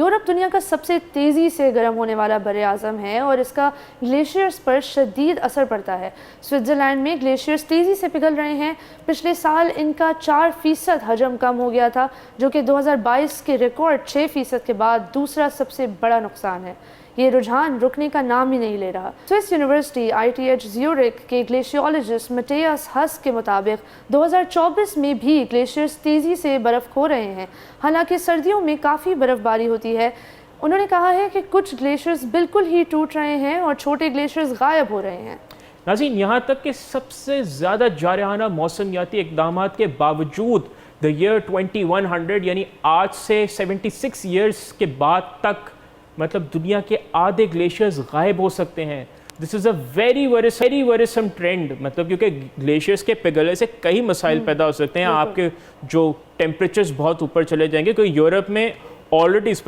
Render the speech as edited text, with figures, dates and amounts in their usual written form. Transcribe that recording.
Europe दुनिया का सबसे तेज़ी से गर्म होने वाला बर-ए-आज़म है और इसका ग्लेशियर्स पर शदीद असर पड़ता है। स्विट्ज़रलैंड में ग्लेशियर्स तेज़ी से पिघल रहे हैं। पिछले साल इनका 4% हजम कम हो गया था, जो कि 2022 के रिकॉर्ड 6% के बाद दूसरा सबसे बड़ा नुकसान है। ये रुझान रुकने का नाम ही नहीं ले रहा। स्विस यूनिवर्सिटी ITH ज्यूरिख के ग्लेशियोलॉजिस्ट मटेयस हस के मुताबिक 2024 में भी ग्लेशियर्स तेज़ी से बर्फ़ खो रहे हैं। हालांकि सर्दियों में काफ़ी बर्फ़बारी होती है। उन्होंने कहा है कि कुछ ग्लेशियर्स बिल्कुल ही टूट रहे हैं और छोटे ग्लेशियर्स गायब हो रहे हैं। नाज़रीन, यहाँ तक कि सबसे ज़्यादा जारहाना मौसमियाती इक़दाम के बावजूद द ईयर 2100 यानी आज से 76 ईयर्स के बाद तक मतलब दुनिया के आधे ग्लेशियर्स गायब हो सकते हैं। This is a very worrisome trend, मतलब क्योंकि ग्लेशियर्स के पिघलने से कई मसाइल पैदा हो सकते हैं। आपके जो टेम्परेचर्स बहुत ऊपर चले जाएंगे, क्योंकि यूरोप में ऑलरेडी